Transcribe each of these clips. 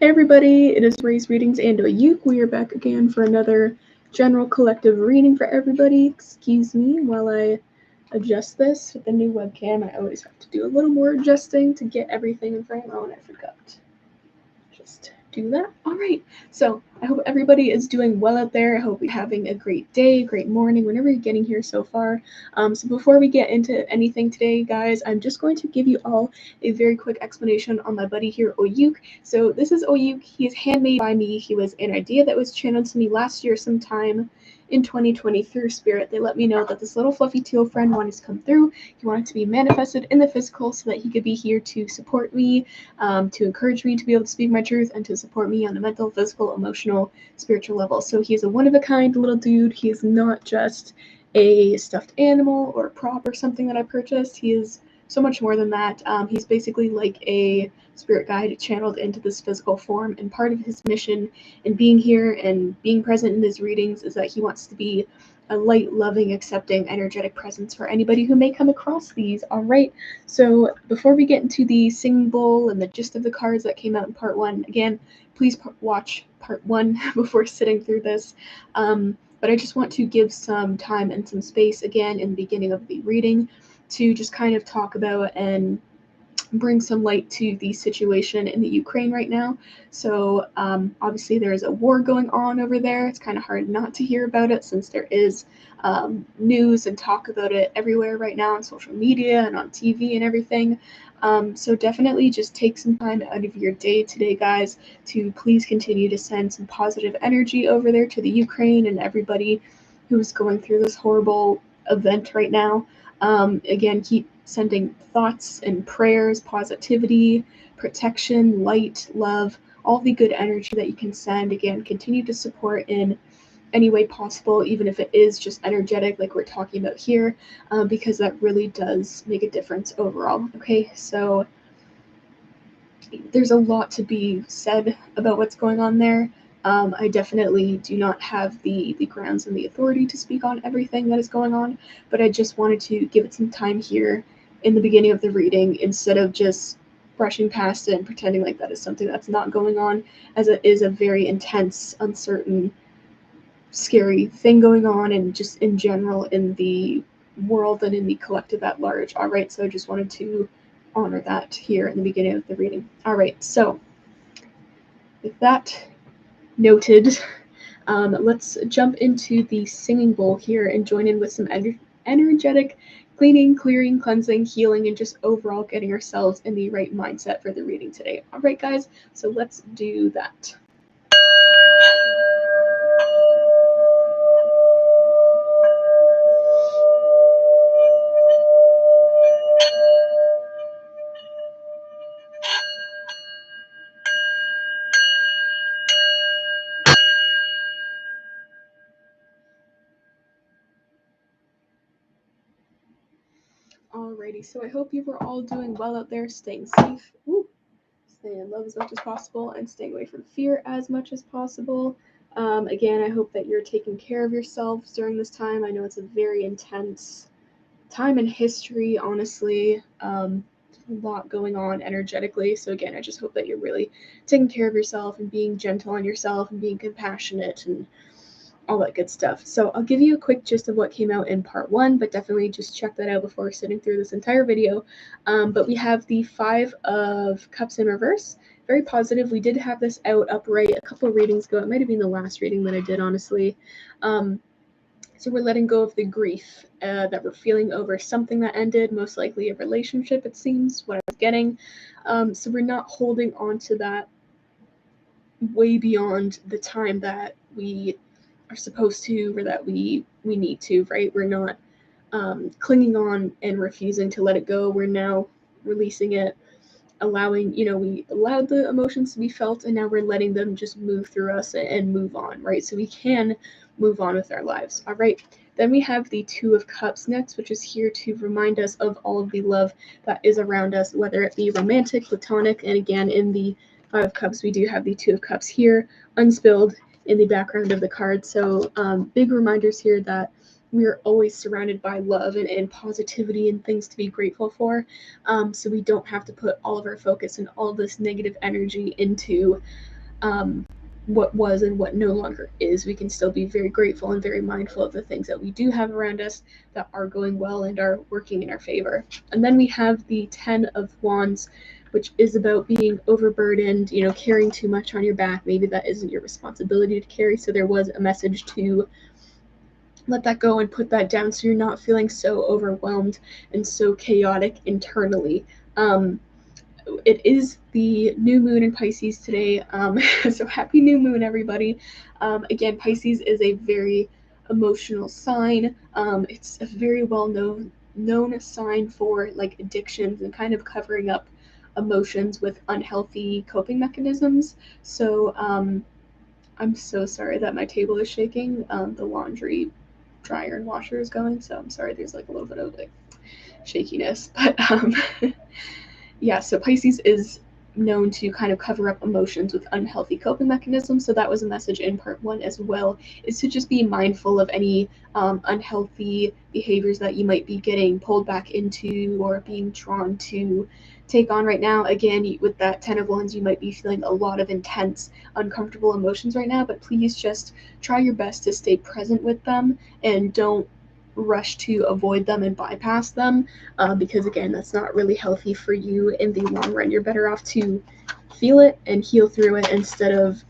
Hey everybody, it is Ray's Readings and Oyuk. We are back again for another general collective reading for everybody. Excuse me while I adjust this with the new webcam. I always have to do a little more adjusting to get everything in frame. Oh, and I forgot. Just do that. All right. So I hope everybody is doing well out there. I hope you're having a great day, great morning, whenever you're getting here so far. So before we get into anything today, guys, I'm just going to give you all a very quick explanation on my buddy here, Oyuk. So this is Oyuk. He is handmade by me. He was an idea that was channeled to me last year sometime in 2020 through Spirit. They let me know that this little fluffy teal friend wanted to come through. He wanted to be manifested in the physical so that he could be here to support me, to encourage me to be able to speak my truth, and to support me on a mental, physical, emotional, spiritual level. So he's a one-of-a-kind little dude. He is not just a stuffed animal or a prop or something that I purchased. He is so much more than that. He's basically like a spirit guide channeled into this physical form, and part of his mission in being here and being present in his readings is that he wants to be a light, loving, accepting, energetic presence for anybody who may come across these. All right, so before we get into the singing bowl and the gist of the cards that came out in part one, again, please watch part one before sitting through this. But I just want to give some time and some space again in the beginning of the reading to just kind of talk about and bring some light to the situation in the Ukraine right now. So obviously there is a war going on over there. It's kind of hard not to hear about it since there is news and talk about it everywhere right now on social media and on TV and everything. So definitely just take some time out of your day today, guys, to please continue to send some positive energy over there to the Ukraine and everybody who's going through this horrible event right now. Again, keep sending thoughts and prayers, positivity, protection, light, love, all the good energy that you can send. Again, continue to support in any way possible, even if it is just energetic like we're talking about here, because that really does make a difference overall. Okay, so there's a lot to be said about what's going on there. I definitely do not have the grounds and the authority to speak on everything that is going on, but I just wanted to give it some time here in the beginning of the reading instead of just brushing past it and pretending like that is something that's not going on, as it is a very intense, uncertain, scary thing going on, and just in general in the world and in the collective at large. All right, so I just wanted to honor that here in the beginning of the reading. All right, so with that noted, let's jump into the singing bowl here and join in with some energetic cleaning, clearing, cleansing, healing, and just overall getting ourselves in the right mindset for the reading today. All right, guys, so let's do that. Alrighty, so I hope you were all doing well out there, staying safe, staying in love as much as possible, and staying away from fear as much as possible. Again, I hope that you're taking care of yourselves during this time. I know it's a very intense time in history, honestly. There's a lot going on energetically. So again, I just hope that you're really taking care of yourself and being gentle on yourself and being compassionate and all that good stuff. So I'll give you a quick gist of what came out in part one, but definitely just check that out before sitting through this entire video. But we have the 5 of Cups in reverse. Very positive. We did have this out upright a couple of readings ago. It might have been the last reading that I did, honestly. So we're letting go of the grief that we're feeling over something that ended, most likely a relationship, it seems, what I was getting. So we're not holding on to that way beyond the time that we are supposed to, or that we need to, right? We're not clinging on and refusing to let it go. We're now releasing it, allowing, we allowed the emotions to be felt, and now we're letting them just move through us and move on, right? So we can move on with our lives. All right, then we have the 2 of Cups next, which is here to remind us of all of the love that is around us, whether it be romantic, platonic, and again in the 5 of Cups we do have the 2 of Cups here unspilled in the background of the card. So big reminders here that we're always surrounded by love and positivity and things to be grateful for. So we don't have to put all of our focus and all this negative energy into what was and what no longer is. We can still be very grateful and very mindful of the things that we do have around us that are going well and are working in our favor. And then we have the 10 of Wands, which is about being overburdened, carrying too much on your back. Maybe that isn't your responsibility to carry. So there was a message to let that go and put that down so you're not feeling so overwhelmed and so chaotic internally. It is the new moon in Pisces today, so happy new moon, everybody. Again, Pisces is a very emotional sign. It's a very well known sign for like addictions and kind of covering up emotions with unhealthy coping mechanisms. So I'm so sorry that my table is shaking. The laundry dryer and washer is going, so I'm sorry there's like a little bit of like shakiness, but yeah, so Pisces is known to kind of cover up emotions with unhealthy coping mechanisms. So that was a message in part 1 as well, is to just be mindful of any unhealthy behaviors that you might be getting pulled back into or being drawn to take on right now. Again, with that 10 of Wands, you might be feeling a lot of intense, uncomfortable emotions right now, but please just try your best to stay present with them and don't rush to avoid them and bypass them, because again, that's not really healthy for you in the long run. You're better off to feel it and heal through it instead of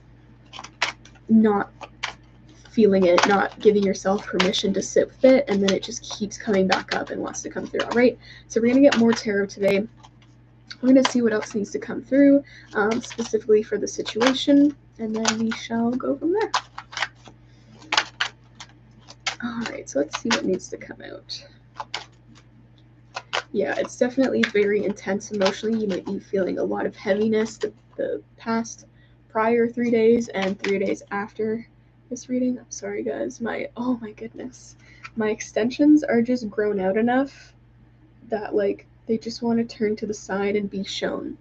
not feeling it, not giving yourself permission to sit with it, and then it just keeps coming back up and wants to come through. All right, so we're gonna get more tarot today. We're gonna see what else needs to come through, specifically for the situation, and then we shall go from there. All right, so let's see what needs to come out. Yeah, it's definitely very intense emotionally. You might be feeling a lot of heaviness the past prior 3 days and 3 days after this reading. I'm sorry, guys. Oh my goodness. My extensions are just grown out enough that, like, they just want to turn to the side and be shown,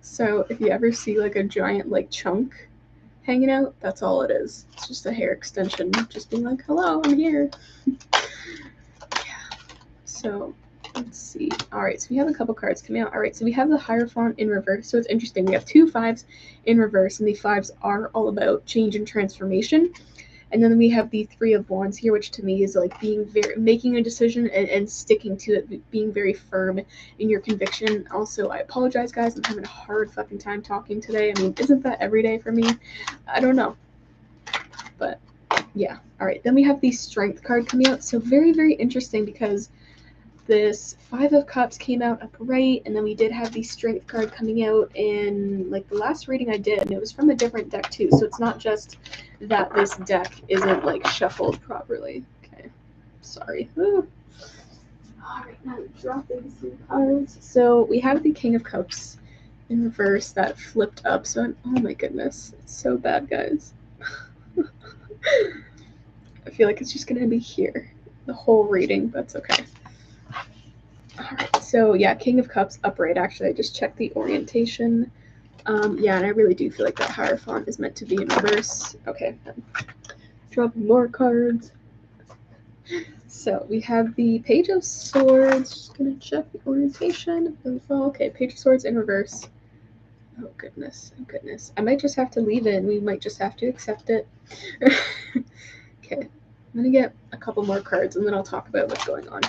So if you ever see, like, a giant, like, chunk hanging out, that's all it is. It's just a hair extension just being like, hello, I'm here. So let's see. All right, so we have a couple cards coming out. All right, so we have the Hierophant in reverse. So it's interesting. We have 2 5s in reverse, and the 5s are all about change and transformation. And then we have the 3 of Wands here, which to me is like making a decision and sticking to it, being very firm in your conviction. Also, I apologize, guys. I'm having a hard fucking time talking today. I mean, isn't that every day for me? I don't know. But yeah. All right, then we have the Strength card coming out. So very, very interesting because this 5 of Cups came out upright, and then we did have the Strength card coming out in like the last reading I did, and it was from a different deck too, so it's not just that this deck isn't like shuffled properly. Okay, sorry. All right, now dropping some cards. So we have the King of Cups in reverse that flipped up, so oh my goodness, it's so bad, guys. I feel like it's just gonna be here the whole reading, but that's okay. Alright, so yeah, King of Cups upright. Actually, I just checked the orientation. Yeah, and I really do feel like that Hierophant is meant to be in reverse. Okay, dropping more cards. So we have the Page of Swords. Just gonna check the orientation. Okay, Page of Swords in reverse. Oh goodness, oh goodness. I might just have to leave it, and we might just have to accept it. Okay, I'm gonna get a couple more cards, and then I'll talk about what's going on.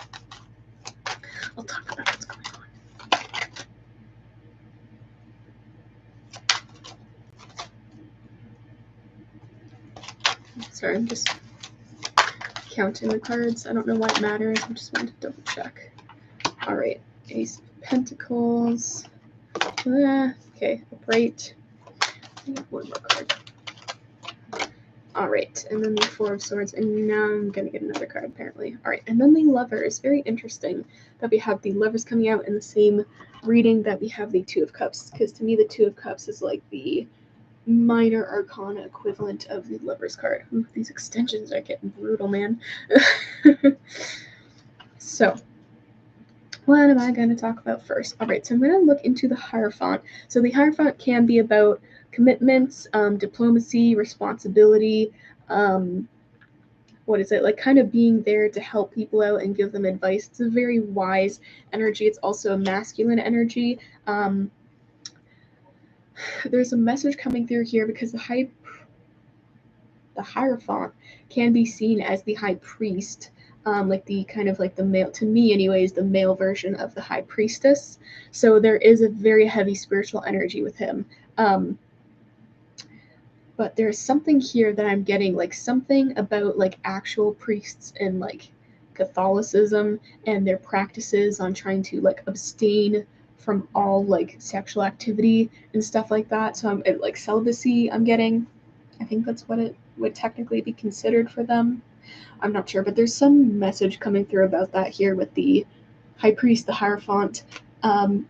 I'll talk about what's going on. Sorry, I'm just counting the cards. I don't know why it matters. I just wanted to double check. All right, Ace of Pentacles. Okay, upright. One more card. All right, and then the 4 of Swords, and now I'm gonna get another card apparently. All right, and then the Lovers. Very interesting that we have the Lovers coming out in the same reading that we have the 2 of Cups, because to me the 2 of Cups is like the minor arcana equivalent of the Lovers card. Ooh, these extensions are getting brutal, man. So what am I going to talk about first? All right, so I'm going to look into the Hierophant. So the Hierophant can be about commitments, diplomacy, responsibility, what is it, like kind of being there to help people out and give them advice. It's a very wise energy. It's also a masculine energy. There's a message coming through here because the Hierophant can be seen as the high priest, like the kind of like the male, to me anyways, the male version of the high priestess. So there is a very heavy spiritual energy with him. But there's something here that I'm getting, like something about like actual priests and like Catholicism and their practices on trying to like abstain from all like sexual activity and stuff like that. So I'm like celibacy, I'm getting. I think that's what it would technically be considered for them. I'm not sure, but there's some message coming through about that here with the high priest, the Hierophant.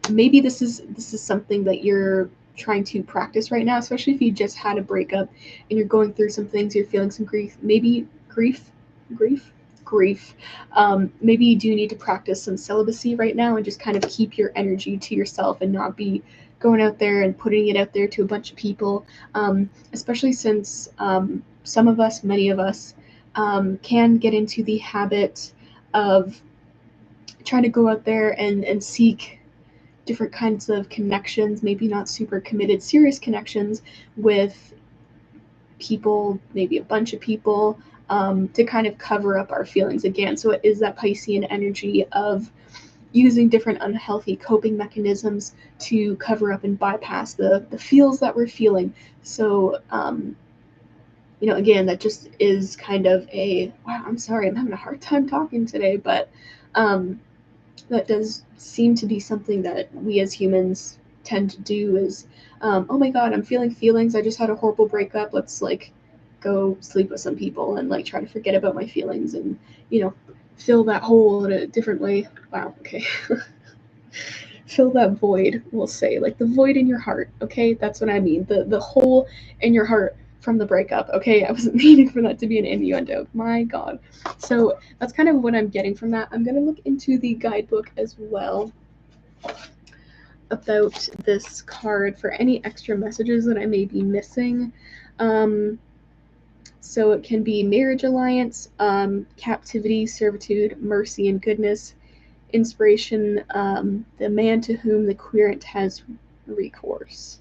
Maybe this is something that you're trying to practice right now, especially if you just had a breakup and you're going through some things, you're feeling some grief. Maybe grief. Maybe you do need to practice some celibacy right now and just kind of keep your energy to yourself and not be going out there and putting it out there to a bunch of people. Especially since some of us, many of us, can get into the habit of trying to go out there and seek different kinds of connections, maybe not super committed, serious connections with people, maybe a bunch of people, to kind of cover up our feelings again. So it is that Piscean energy of using different unhealthy coping mechanisms to cover up and bypass the feels that we're feeling. So, again, that just is kind of wow, I'm sorry, I'm having a hard time talking today, but that does seem to be something that we as humans tend to do is, oh my god, I'm feeling feelings, I just had a horrible breakup, let's like go sleep with some people and like try to forget about my feelings and, fill that hole in a different way. Wow, okay. Fill that void, we'll say, like the void in your heart, okay? That's what I mean. The hole in your heart from the breakup, okay? I wasn't meaning for that to be an innuendo. My god. So that's kind of what I'm getting from that. I'm going to look into the guidebook as well about this card for any extra messages that I may be missing. So it can be marriage alliance, captivity, servitude, mercy, and goodness, inspiration, the man to whom the querent has recourse,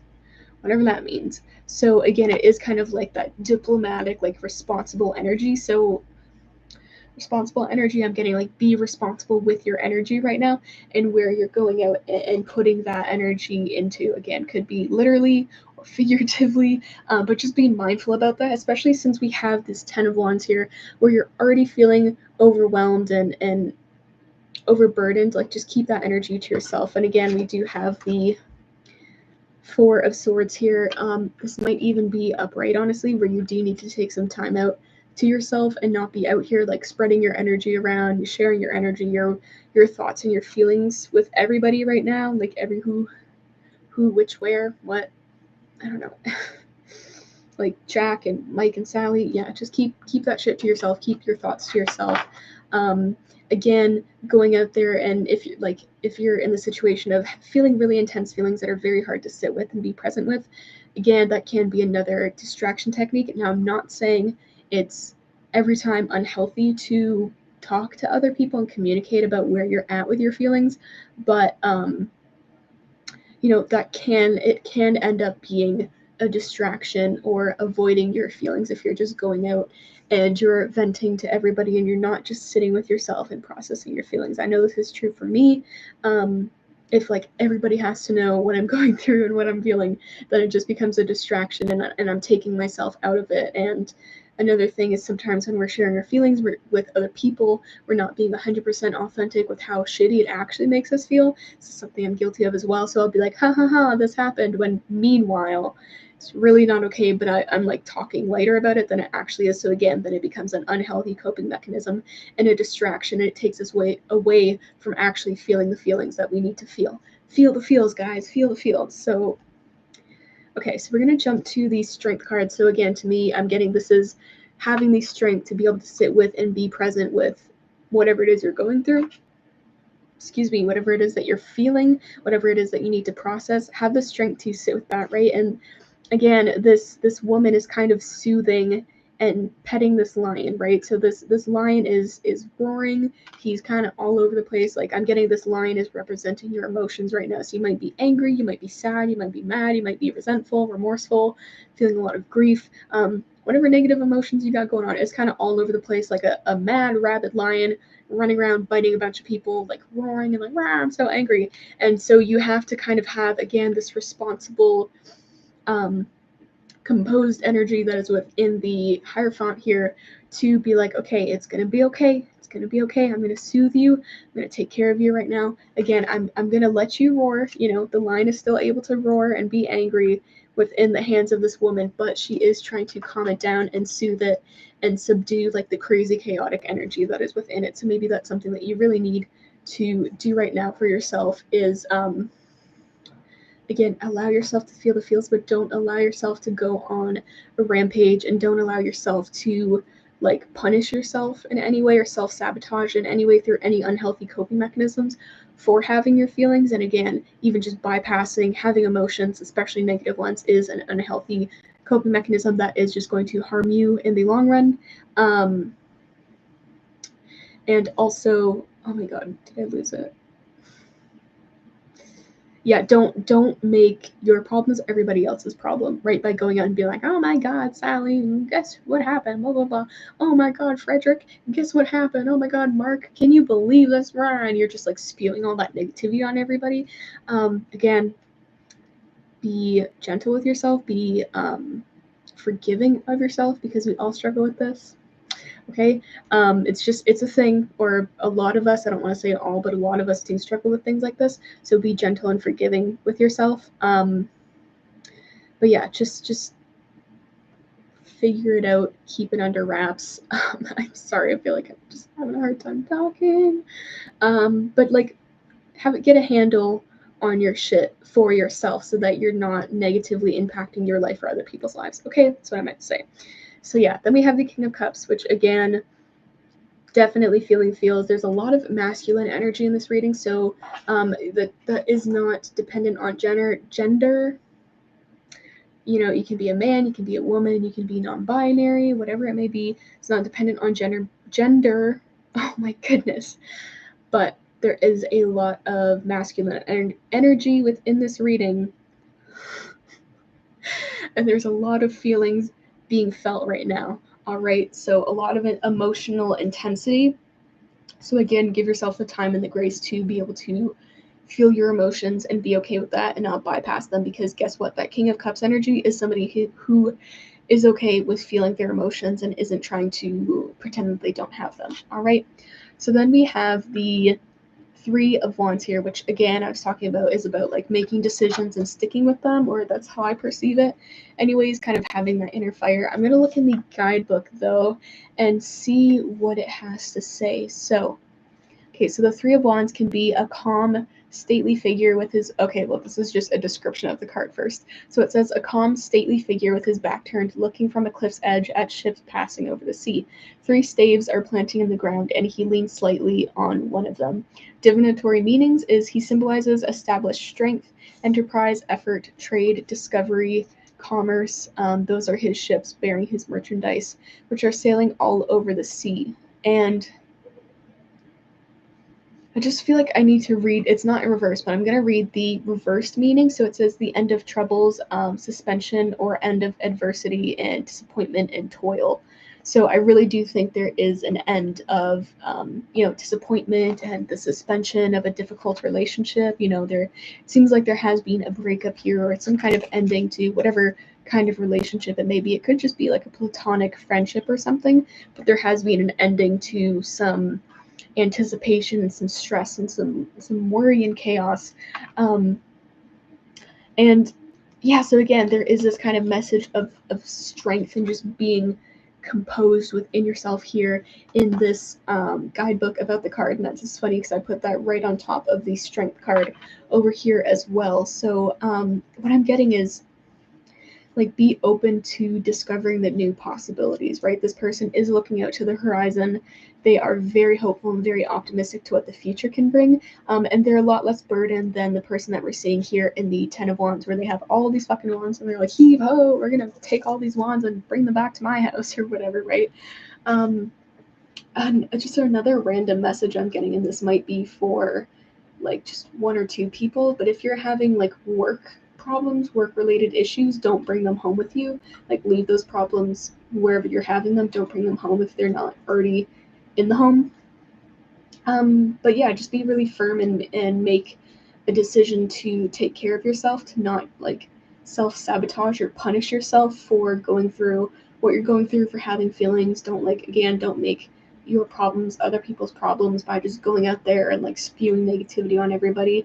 whatever that means. So again, it is kind of like that diplomatic, like responsible energy. So responsible energy, I'm getting like be responsible with your energy right now and where you're going out and putting that energy into. Again, could be literally or figuratively, but just being mindful about that, especially since we have this 10 of Wands here where you're already feeling overwhelmed and overburdened. Like just keep that energy to yourself. And again, we do have the 4 of Swords here. This might even be upright, honestly, where you do need to take some time out to yourself and not be out here like spreading your energy around, sharing your energy, your thoughts and your feelings with everybody right now, like every who, which, where, what, I don't know. Like Jack and Mike and Sally, yeah, just keep that shit to yourself, keep your thoughts to yourself. Again, going out there, and if you're in the situation of feeling really intense feelings that are very hard to sit with and be present with, again, that can be another distraction technique. Now, I'm not saying it's every time unhealthy to talk to other people and communicate about where you're at with your feelings, but that can end up being a distraction or avoiding your feelings if you're just going out and you're venting to everybody and you're not just sitting with yourself and processing your feelings. I know this is true for me. If like everybody has to know what I'm going through and what I'm feeling, then it just becomes a distraction and I'm taking myself out of it. And another thing is sometimes when we're sharing our feelings with other people, we're not being 100% authentic with how shitty it actually makes us feel. This is something I'm guilty of as well. So I'll be like, ha ha ha, this happened, when meanwhile, it's really not okay, but I'm like talking lighter about it than it actually is. So again, then it becomes an unhealthy coping mechanism and a distraction, and it takes us away from actually feeling the feelings that we need to feel. Feel the feels, guys, feel the feels. So, okay, so we're going to jump to the strength card. So again, to me, I'm getting this is having the strength to be able to sit with and be present with whatever it is you're going through. Whatever it is that you're feeling, whatever it is that you need to process, have the strength to sit with that, right? And again, this woman is kind of soothing and petting this lion, right? So this lion is roaring. He's kind of all over the place. Like, I'm getting this lion is representing your emotions right now. So you might be angry, you might be sad, you might be mad, you might be resentful, remorseful, feeling a lot of grief. Whatever negative emotions you got going on, it's kind of all over the place, like a mad rabid lion running around biting a bunch of people, like roaring and like, rah, I'm so angry. And so you have to kind of have, again, this responsible, composed energy that is within the Hierophant here to be like, okay, it's gonna be okay. It's gonna be okay. I'm gonna soothe you. I'm gonna take care of you right now. Again, I'm gonna let you roar. You know, the lion is still able to roar and be angry within the hands of this woman, but she is trying to calm it down and soothe it and subdue like the crazy chaotic energy that is within it. So maybe that's something that you really need to do right now for yourself is again, allow yourself to feel the feels, but don't allow yourself to go on a rampage, and don't allow yourself to like punish yourself in any way or self-sabotage in any way through any unhealthy coping mechanisms for having your feelings. And again, even just bypassing having emotions, especially negative ones, is an unhealthy coping mechanism that is just going to harm you in the long run. And also, oh my god, did I lose it? Yeah, don't make your problems everybody else's problem, right? By going out and being like, oh my god, Sally, guess what happened, blah blah blah. Oh my god, Frederick, guess what happened? Oh my god, Mark, can you believe this? And you're just like spewing all that negativity on everybody. Again, be gentle with yourself, be forgiving of yourself, because we all struggle with this. Okay, it's a thing, or a lot of us, I don't want to say all, but a lot of us do struggle with things like this. So be gentle and forgiving with yourself. But yeah, just figure it out, keep it under wraps. I'm sorry, I feel like I'm just having a hard time talking. But like, get a handle on your shit for yourself so that you're not negatively impacting your life or other people's lives. Okay, that's what I meant to say. So yeah, then we have the King of Cups, which again, definitely feeling feels. There's a lot of masculine energy in this reading, so that is not dependent on gender. You know, you can be a man, you can be a woman, you can be non-binary, whatever it may be. It's not dependent on gender. Oh my goodness. But there is a lot of masculine energy within this reading. And there's a lot of feelings being felt right now. All right, so a lot of emotional intensity. So again, give yourself the time and the grace to be able to feel your emotions and be okay with that and not bypass them, because guess what? That King of Cups energy is somebody who is okay with feeling their emotions and isn't trying to pretend that they don't have them. All right. So then we have the Three of Wands here, which again I was talking about is about like making decisions and sticking with them, or that's how I perceive it. Anyways, kind of having that inner fire. I'm gonna look in the guidebook though and see what it has to say. So the Three of Wands can be a calm, stately figure with his... Okay, well, this is just a description of the card first. So it says, a calm, stately figure with his back turned, looking from a cliff's edge at ships passing over the sea. 3 staves are planting in the ground, and he leans slightly on one of them. Divinatory meanings is he symbolizes established strength, enterprise, effort, trade, discovery, commerce. Those are his ships bearing his merchandise, which are sailing all over the sea. And I just feel like I need to read, it's not in reverse, but I'm going to read the reversed meaning. So it says the end of troubles, suspension, or end of adversity and disappointment and toil. So I really do think there is an end of, disappointment and the suspension of a difficult relationship. There seems like there has been a breakup here, or some kind of ending to whatever kind of relationship it may be. It could just be like a platonic friendship or something, but there has been an ending to some anticipation and some stress and some worry and chaos. And yeah, so again, there is this kind of message of strength and just being composed within yourself here in this guidebook about the card. And that's just funny because I put that right on top of the strength card over here as well. So what I'm getting is like be open to discovering the new possibilities, right? This person is looking out to the horizon. They are very hopeful and very optimistic to what the future can bring. And they're a lot less burdened than the person that we're seeing here in the Ten of Wands, where they have all these fucking wands and they're like, heave ho, we're gonna take all these wands and bring them back to my house or whatever, right? And just another random message I'm getting, and this might be for like just one or two people, but if you're having like work problems, work related issues, don't bring them home with you. Like leave those problems wherever you're having them. Don't bring them home if they're not already in the home. But yeah, just be really firm and make a decision to take care of yourself, to not like self-sabotage or punish yourself for going through what you're going through, for having feelings. Don't don't make your problems other people's problems by just going out there and like spewing negativity on everybody.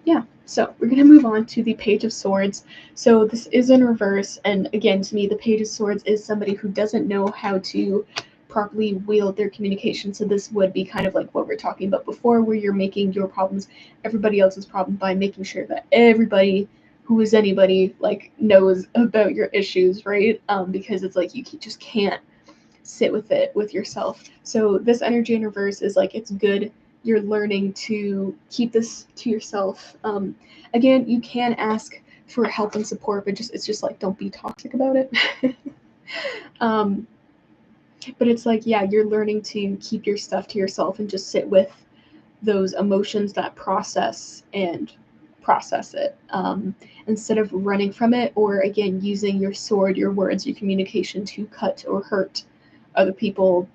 Yeah, so we're gonna move on to the Page of Swords. So this is in reverse, and again, to me, the Page of Swords is somebody who doesn't know how to properly wield their communication. So this would be kind of like what we're talking about before, where you're making your problems everybody else's problem by making sure that everybody who is anybody like knows about your issues, right? Because it's like you just can't sit with it with yourself. So this energy in reverse is like, it's good. You're learning to keep this to yourself. Again, you can ask for help and support, but it's just like, don't be toxic about it. But it's like, yeah, you're learning to keep your stuff to yourself and just sit with those emotions that process it, instead of running from it, or again, using your sword, your words, your communication to cut or hurt other people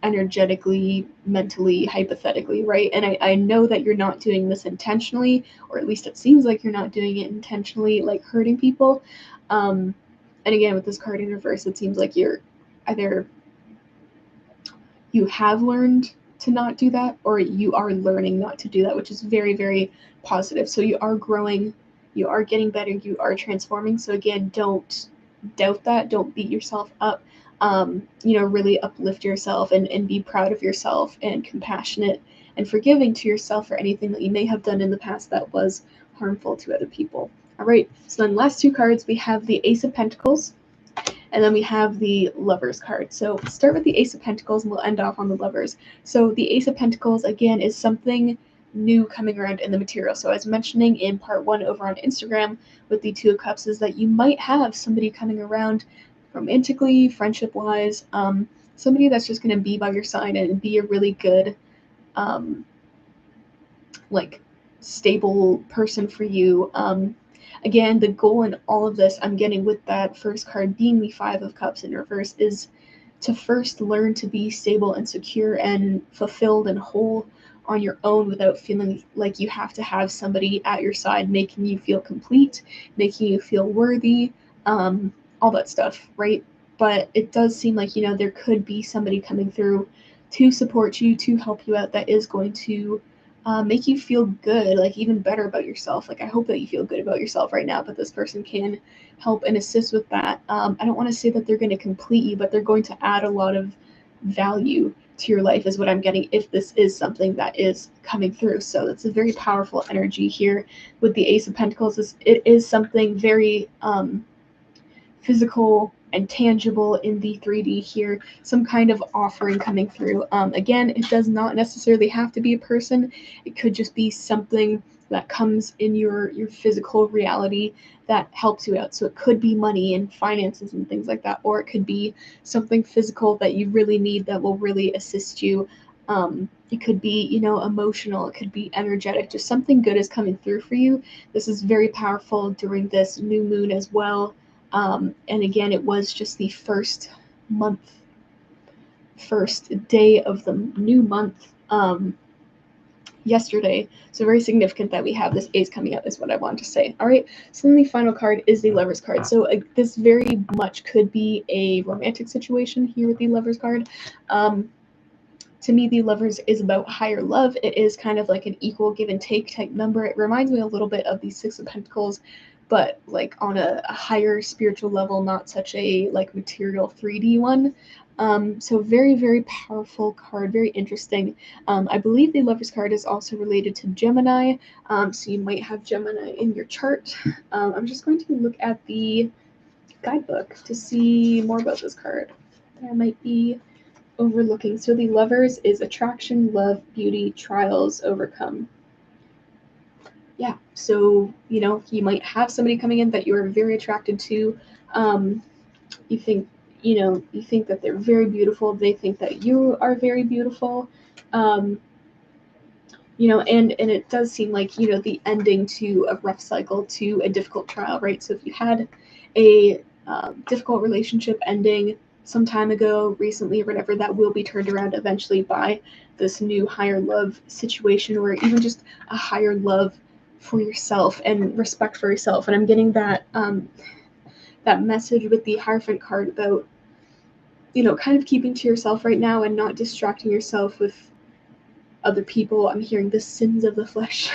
energetically, mentally, hypothetically, right? And I know that you're not doing this intentionally, or at least it seems like you're not doing it intentionally, like hurting people. And again, with this card in reverse, it seems like you're either you have learned to not do that, or you are learning not to do that, which is very, very positive. So you are growing, you are getting better, you are transforming. So again, don't doubt that, don't beat yourself up. Really uplift yourself and be proud of yourself and compassionate and forgiving to yourself for anything that you may have done in the past that was harmful to other people. All right, so then last two cards, we have the Ace of Pentacles, and then we have the Lovers card. So start with the Ace of Pentacles and we'll end off on the Lovers. So the Ace of Pentacles, again, is something new coming around in the material. So as mentioning in part 1 over on Instagram with the Two of Cups, is that you might have somebody coming around romantically, friendship-wise, somebody that's just going to be by your side and be a really good, stable person for you. Again, the goal in all of this, I'm getting with that first card being the Five of Cups in reverse, is to first learn to be stable and secure and fulfilled and whole on your own without feeling like you have to have somebody at your side making you feel complete, making you feel worthy, all that stuff, right? But it does seem like, there could be somebody coming through to support you, to help you out, that is going to make you feel good, like even better about yourself. Like I hope that you feel good about yourself right now, but this person can help and assist with that. I don't want to say that they're going to complete you, but they're going to add a lot of value to your life is what I'm getting if this is something that is coming through. So that's a very powerful energy here with the Ace of Pentacles. It is something very physical and tangible in the 3D here, some kind of offering coming through. Again, it does not necessarily have to be a person. It could just be something that comes in your physical reality that helps you out. So it could be money and finances and things like that, or it could be something physical that you really need that will really assist you. It could be, emotional, it could be energetic, just something good is coming through for you. This is very powerful during this new moon as well. And again, it was just the first day of the new month yesterday. So very significant that we have this Ace coming up is what I wanted to say. All right, so then the final card is the Lovers card. So this very much could be a romantic situation here with the Lovers card. To me, the Lovers is about higher love. It is kind of like an equal give and take type number. It reminds me a little bit of the Six of Pentacles, but like on a higher spiritual level, not such a like material 3D one. So very, very powerful card, very interesting. I believe the Lovers card is also related to Gemini, so you might have Gemini in your chart. I'm just going to look at the guidebook to see more about this card that I might be overlooking. So the Lovers is attraction, love, beauty, trials, overcome. Yeah, so, you know, you might have somebody coming in that you're very attracted to. You think, you know, you think that they're very beautiful. They think that you are very beautiful. You know, and it does seem like, you know, the ending to a rough cycle, to a difficult trial, right? So if you had a difficult relationship ending some time ago, recently, or whatever, that will be turned around eventually by this new higher love situation, or even just a higher love for yourself and respect for yourself. And I'm getting that that message with the Hierophant card about, you know, kind of keeping to yourself right now and not distracting yourself with other people. I'm hearing the sins of the flesh,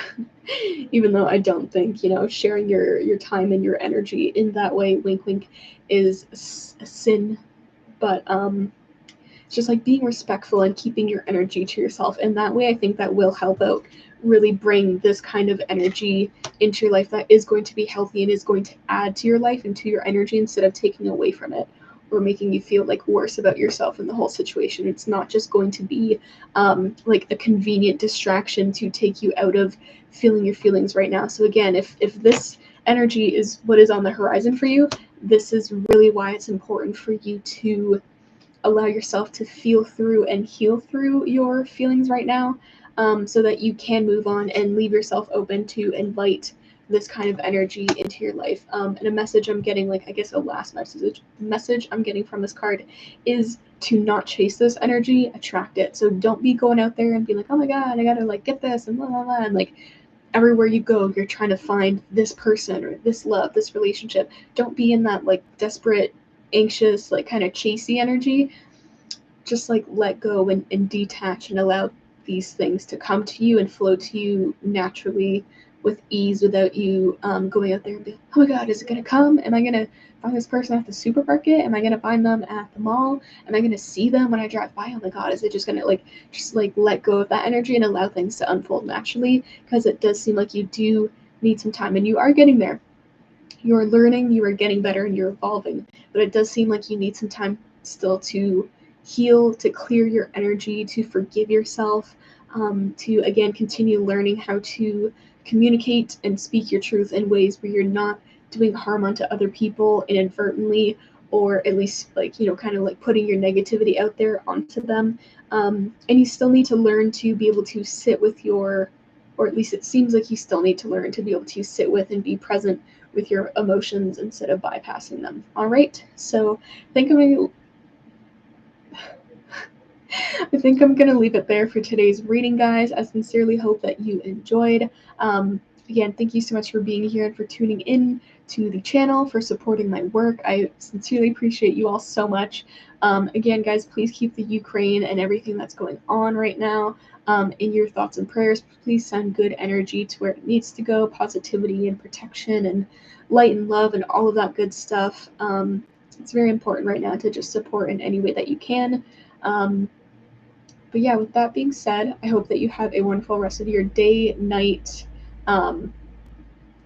even though I don't think, you know, sharing your time and your energy in that way, wink wink, is a sin. But it's just like being respectful and keeping your energy to yourself. And that way, I think that will help out really bring this kind of energy into your life that is going to be healthy and is going to add to your life and to your energy instead of taking away from it or making you feel like worse about yourself in the whole situation. It's not just going to be like a convenient distraction to take you out of feeling your feelings right now. So again, if this energy is what is on the horizon for you, this is really why it's important for you to allow yourself to feel through and heal through your feelings right now, so that you can move on and leave yourself open to invite this kind of energy into your life. And a message I'm getting, like I guess a last message I'm getting from this card is to not chase this energy, attract it. So don't be going out there and be like, oh my god, I gotta like get this and blah blah blah, and like everywhere you go you're trying to find this person or this love, this relationship. Don't be in that like desperate, anxious, like kind of chasey energy. Just like let go and detach and allow these things to come to you and flow to you naturally with ease without you going out there and be, oh my god, is it going to come? Am I going to find this person at the supermarket? Am I going to find them at the mall? Am I going to see them when I drive by? Oh my god, is it just going to like just like let go of that energy and allow things to unfold naturally? Because it does seem like you do need some time and you are getting there. You're learning, you are getting better, and you're evolving. But it does seem like you need some time still to heal, to clear your energy, to forgive yourself, to again continue learning how to communicate and speak your truth in ways where you're not doing harm onto other people inadvertently, or at least like, you know, kind of like putting your negativity out there onto them. And you still need to learn to be able to sit with your, or at least it seems like you still need to learn to be able to sit with and be present with your emotions instead of bypassing them. All right, so I think I'm gonna leave it there for today's reading, guys. I sincerely hope that you enjoyed. Again, thank you so much for being here and for tuning in to the channel, for supporting my work. I sincerely appreciate you all so much. Again, guys, please keep the Ukraine and everything that's going on right now in your thoughts and prayers. Please send good energy to where it needs to go, positivity and protection and light and love and all of that good stuff. It's very important right now to just support in any way that you can. But yeah, with that being said, I hope that you have a wonderful rest of your day, night, um,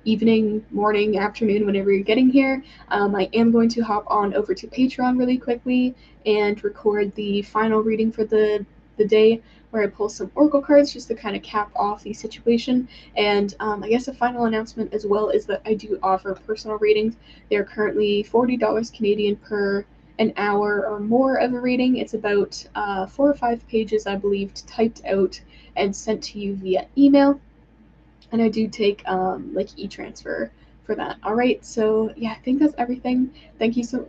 evening, morning, afternoon, whenever you're getting here. I am going to hop on over to Patreon really quickly and record the final reading for the day, where I pull some oracle cards just to kind of cap off the situation. And I guess a final announcement as well is that I do offer personal readings. They're currently $40 Canadian per an hour or more of a reading. It's about 4 or 5 pages, I believe, typed out and sent to you via email. And I do take like e-transfer for that. All right, so yeah, I think that's everything. Thank you so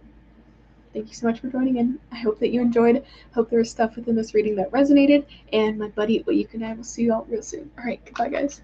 much for joining in. I hope that you enjoyed. Hope there was stuff within this reading that resonated. And my buddy Oyuk and I will see you all real soon. All right, goodbye, guys.